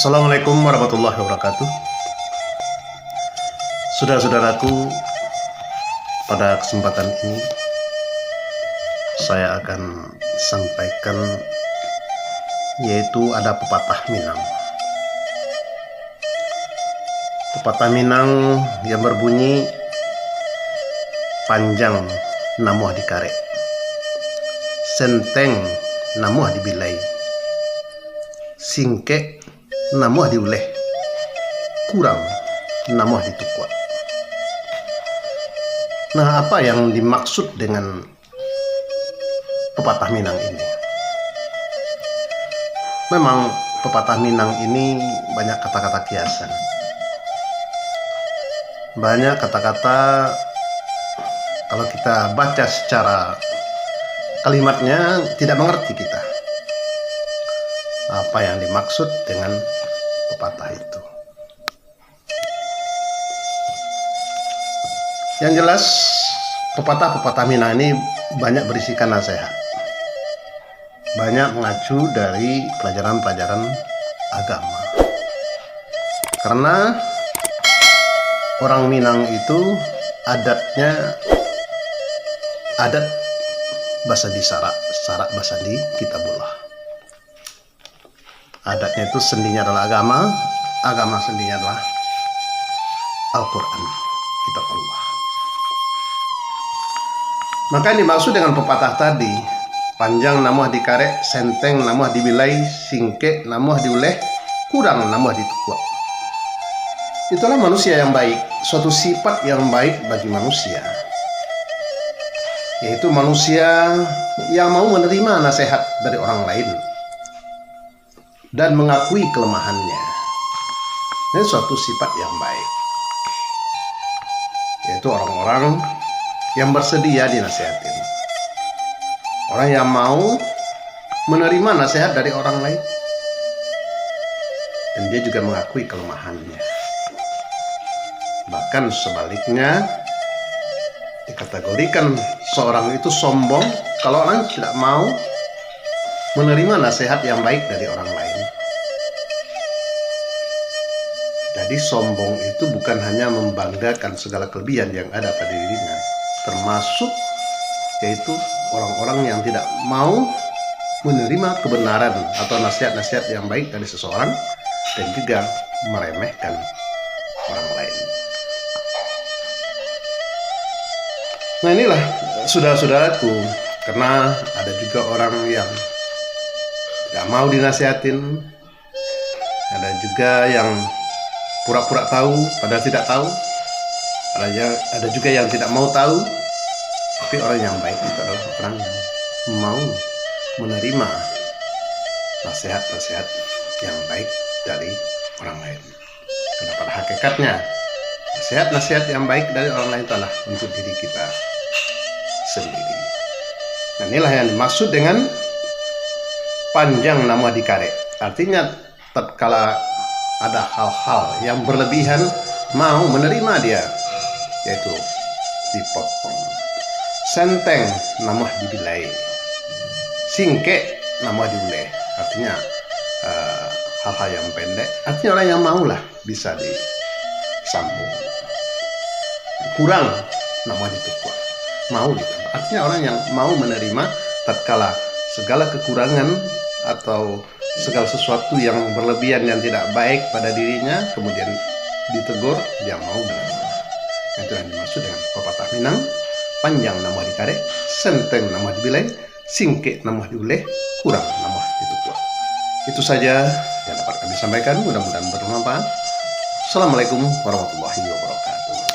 Assalamualaikum warahmatullahi wabarakatuh. Saudara-saudaraku, pada kesempatan ini saya akan sampaikan, yaitu ada pepatah Minang. Pepatah Minang yang berbunyi, panjang namuh dikarek, senteng namuh dibilai, singkek namuh diuleh, kurang namuh ditukwa. Nah, apa yang dimaksud dengan pepatah Minang ini? Memang pepatah Minang ini banyak kata-kata kiasan. Banyak kata-kata, kalau kita baca secara kalimatnya tidak mengerti kita apa yang dimaksud dengan pepatah itu. Yang jelas, pepatah-pepatah Minang ini banyak berisikan nasihat, banyak mengacu dari pelajaran-pelajaran agama. Karena orang Minang itu adatnya adat basadi sarak basadi kitabullah. Adatnya itu sendinya adalah agama, agama sendinya adalah Al-Quran, kitab Allah. Maka yang dimaksud dengan pepatah tadi, panjang namuh dikarek, senteng namuh dibilai, singkek namuh diuleh, kurang namuh ditukwa. Itulah manusia yang baik, suatu sifat yang baik bagi manusia, yaitu manusia yang mau menerima nasihat dari orang lain dan mengakui kelemahannya. Ini suatu sifat yang baik, yaitu orang-orang yang bersedia dinasihatin, orang yang mau menerima nasihat dari orang lain dan dia juga mengakui kelemahannya. Bahkan sebaliknya, dikategorikan seorang itu sombong kalau orang tidak mau menerima nasihat yang baik dari orang lain. Jadi sombong itu bukan hanya membanggakan segala kelebihan yang ada pada dirinya, termasuk yaitu orang-orang yang tidak mau menerima kebenaran atau nasihat-nasihat yang baik dari seseorang dan juga meremehkan orang lain. Nah, inilah saudara-saudaraku, karena ada juga orang yang tidak mau dinasihatin, ada juga yang pura-pura tahu padahal tidak tahu, ada juga yang tidak mau tahu. Tapi orang yang baik itu adalah orang yang mau menerima nasihat-nasihat yang baik dari orang lain. Karena pada hakikatnya nasihat-nasihat yang baik dari orang lain itu adalah untuk diri kita sendiri. Nah, inilah yang dimaksud dengan panjang namuh dikarek. Artinya tatkala ada hal-hal yang berlebihan, mau menerima dia, yaitu dipotong. Senteng namuh dibilai, singkek namuh diuleh. Artinya hal-hal yang pendek, artinya orang yang maulah bisa disambung. Kurang namuh ditukwa, mau ditambah. Artinya orang yang mau menerima tatkala segala kekurangan atau segala sesuatu yang berlebihan yang tidak baik pada dirinya kemudian ditegur, dia mau menerima. Itu yang dimaksud dengan pepatah Minang, panjang namuh dikarek, senteng namuh dibilai, singkek namuh diuleh, kurang namuh ditukwa. Itu saja yang dapat kami sampaikan, mudah-mudahan bermanfaat. Assalamualaikum warahmatullahi wabarakatuh.